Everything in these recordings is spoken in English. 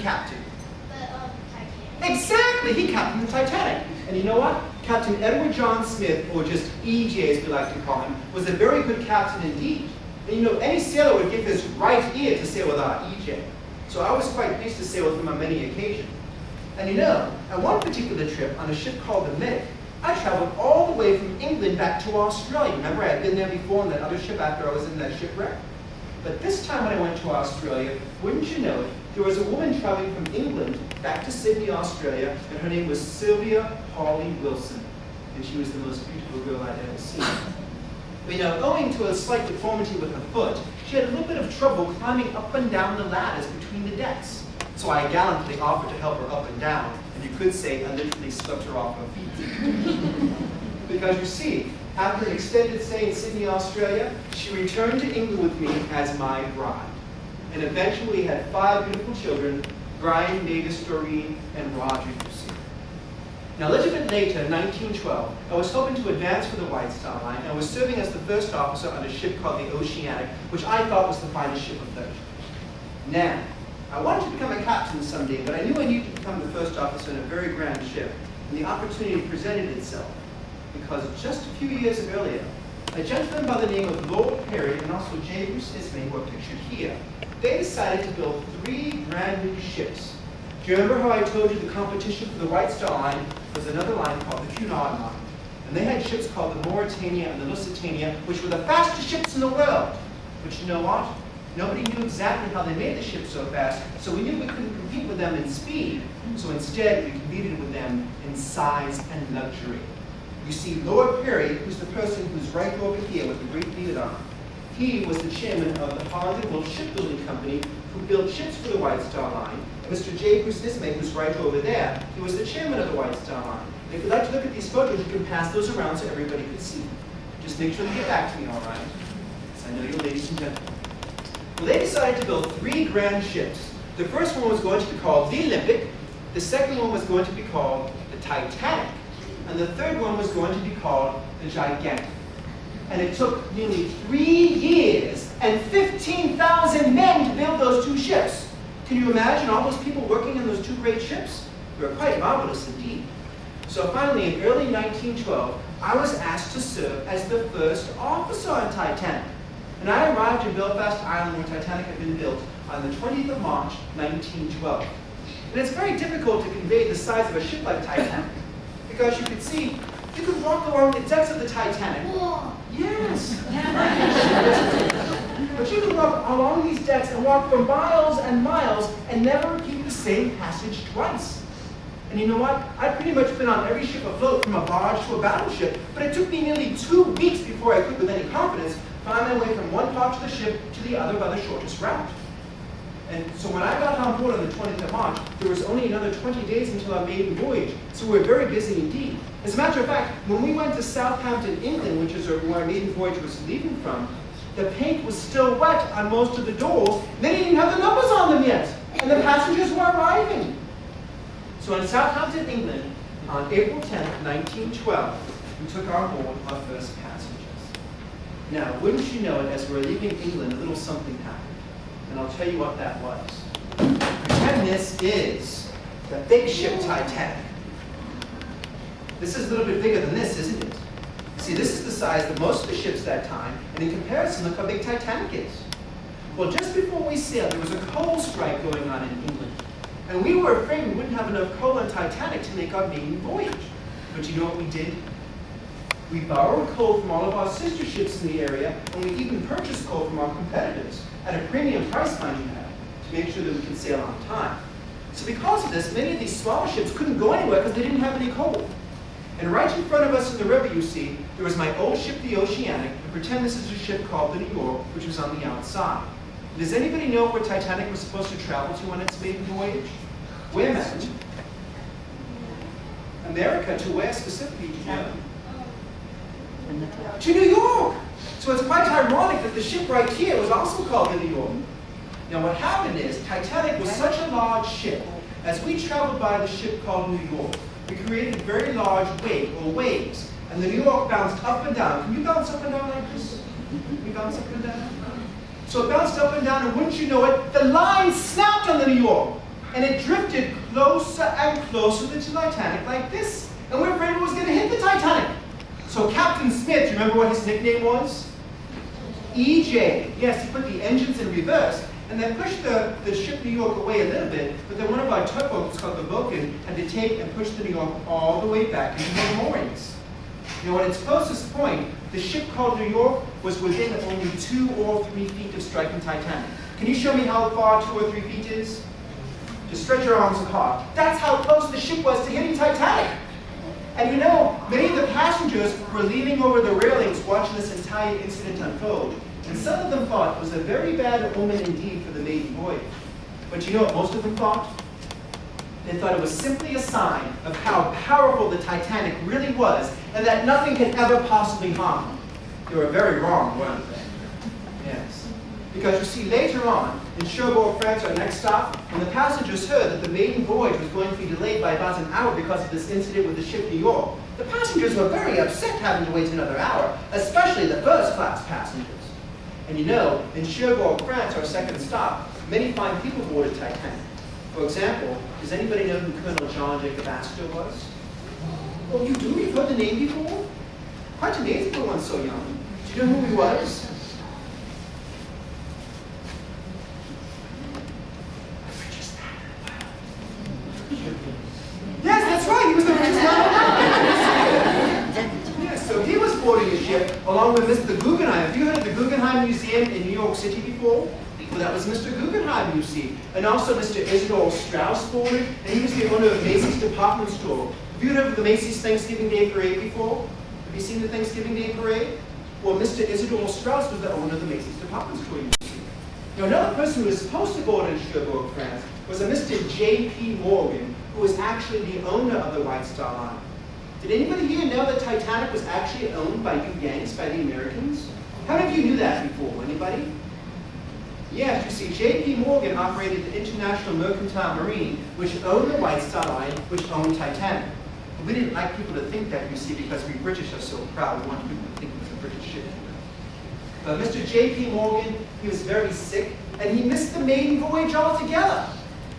captain? Titanic. Exactly, he captained the Titanic. And you know what? Captain Edward John Smith, or just EJ as we like to call him, was a very good captain indeed. And you know, any sailor would give his right ear to sail with our EJ. So I was quite pleased to sail with him on many occasions. And you know, on one particular trip on a ship called the Medic, I traveled all the way from England back to Australia. Remember, I had been there before on that other ship after I was in that shipwreck? But this time when I went to Australia, wouldn't you know it, there was a woman traveling from England back to Sydney, Australia, and her name was Sylvia Hawley Wilson. And she was the most beautiful girl I'd ever seen. But, you know, owing to a slight deformity with her foot, she had a little bit of trouble climbing up and down the ladders between the decks. So I gallantly offered to help her up and down, and you could say I literally swept her off her feet. Because you see, after an extended stay in Sydney, Australia, she returned to England with me as my bride. And eventually had 5 beautiful children, Brian, Mavis, Doreen, and Roger, you see. Now, a little bit later, in 1912, I was hoping to advance for the White Star Line, and I was serving as the first officer on a ship called the Oceanic, which I thought was the finest ship afloat. Now, I wanted to become a captain someday, but I knew I needed to become the first officer in a very grand ship, and the opportunity presented itself, because just a few years earlier, a gentleman by the name of Lord Perry and also J. Bruce Ismay, who are pictured here, they decided to build 3 brand new ships. Do you remember how I told you the competition for the White Star Line was another line called the Cunard Line? And they had ships called the Mauritania and the Lusitania, which were the fastest ships in the world. But you know what? Nobody knew exactly how they made the ships so fast, so we knew we couldn't compete with them in speed. So instead, we competed with them in size and luxury. You see, Lord Perry, who's the person who's right over here with the great beard on, he was the chairman of the Holland Shipbuilding Company who built ships for the White Star Line. Mr. J. Bruce Ismay, who's right over there, he was the chairman of the White Star Line. If you'd like to look at these photos, you can pass those around so everybody can see. Just make sure to get back to me, all right? Because I know you're ladies and gentlemen. Well, they decided to build 3 grand ships. The first one was going to be called the Olympic, the second one was going to be called the Titanic, and the third one was going to be called the Gigantic. And it took nearly 3 years and 15,000 men to build those 2 ships. Can you imagine all those people working on those 2 great ships? They were quite marvelous indeed. So finally, in early 1912, I was asked to serve as the first officer on Titanic. And I arrived in Belfast, Ireland, where Titanic had been built, on the 20th of March, 1912. And it's very difficult to convey the size of a ship like Titanic, because you could see, you could walk along the decks of the Titanic. Yes. But you could walk along these decks and walk for miles and miles and never repeat the same passage twice. And you know what? I've pretty much been on every ship afloat, from a barge to a battleship, but it took me nearly 2 weeks before I could, with any confidence, find my way from one part of the ship to the other by the shortest route. And so when I got on board on the 20th of March, there was only another 20 days until our maiden voyage, so we were very busy indeed. As a matter of fact, when we went to Southampton, England, which is where our maiden voyage was leaving from, the paint was still wet on most of the doors. They didn't even have the numbers on them yet, and the passengers were arriving. So in Southampton, England, on April 10th, 1912, we took on board our first passengers. Now, wouldn't you know it, as we were leaving England, a little something happened. And I'll tell you what that was. Pretend this is the big ship Titanic. This is a little bit bigger than this, isn't it? See, this is the size of most of the ships that time, and in comparison, look how big Titanic is. Well, just before we sailed, there was a coal strike going on in England. And we were afraid we wouldn't have enough coal on Titanic to make our maiden voyage. But you know what we did? We borrowed coal from all of our sister ships in the area, and we even purchased coal from our competitors, at a premium price, mind you, to make sure that we could sail on time. So because of this, many of these smaller ships couldn't go anywhere because they didn't have any coal. And right in front of us in the river, you see, there was my old ship, the Oceanic, and pretend this is a ship called the New York, which was on the outside. Does anybody know where Titanic was supposed to travel to on its maiden voyage? Where, Matt? America. To where specifically? Do you know? To New York! So it's quite ironic that the ship right here was also called the New York. Now what happened is, Titanic was such a large ship, as we traveled by the ship called New York, we created a very large wave, or waves, and the New York bounced up and down. Can you bounce up and down like this? Can you bounce up and down? So it bounced up and down, and wouldn't you know it, the line snapped on the New York. and it drifted closer and closer to the Titanic like this. And we're afraid it was going to hit the Titanic. So Captain Smith, do you remember what his nickname was? EJ. Yes, he put the engines in reverse and then pushed the ship New York away a little bit, but then one of our tugboats called the Vulcan had to take and push the New York all the way back into the moorings. You know, at its closest point, the ship called New York was within only 2 or 3 feet of striking Titanic. Can you show me how far 2 or 3 feet is? Just stretch your arms apart. That's how close the ship was to hitting Titanic. And you know, many of the passengers were leaning over the railings watching this entire incident unfold. And some of them thought it was a very bad omen indeed for the maiden voyage. But you know what most of them thought? They thought it was simply a sign of how powerful the Titanic really was and that nothing could ever possibly harm them. They were very wrong, weren't they? Yes. Because you see, later on, in Cherbourg, France, our next stop, when the passengers heard that the maiden voyage was going to be delayed by about an hour because of this incident with the ship New York, the passengers were very upset having to wait another hour, especially the first-class passengers. And you know, in Cherbourg, France, our second stop, many fine people boarded Titanic. For example, does anybody know who Colonel John Jacob Astor was? Oh, you do? You've heard the name before? Quite amazing for one so young. Do you know who he was? Yes, that's right. He was the richest man alive. Yes, so he was boarding a ship along with Mr. Guggenheim. Have you heard of the Guggenheim Museum in New York City before? Well, that was Mr. Guggenheim, you see. And also Mr. Isidore Straus boarded, and he was the owner of Macy's department store. Have you heard of the Macy's Thanksgiving Day Parade before? Have you seen the Thanksgiving Day Parade? Well, Mr. Isidore Straus was the owner of the Macy's department store, you see. Now, another person who was supposed to board in Cherbourg, France, was a Mr. J.P. Morgan, who was actually the owner of the White Star Line. Did anybody here know that Titanic was actually owned by you Yanks, by the Americans? How many of you knew that before? Anybody? Yes, you see, J.P. Morgan operated the International Mercantile Marine, which owned the White Star Line, which owned Titanic. But we didn't like people to think that, you see, because we British are so proud. We wanted people to think it was a British ship. But Mr. J.P. Morgan, he was very sick, and he missed the maiden voyage altogether.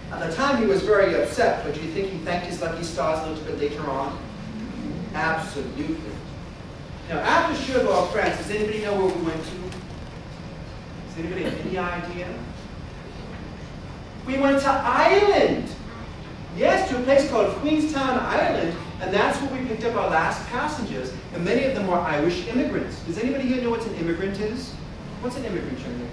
At the time, he was very upset, but do you think he thanked his lucky stars a little bit later on? Absolutely. Now, after Cherbourg, France, does anybody know where we went to? Does anybody have any idea? We went to Ireland. Yes, to a place called Queenstown, Ireland, and that's where we picked up our last passengers, and many of them were Irish immigrants. Does anybody here know what an immigrant is? What's an immigrant, Shirley?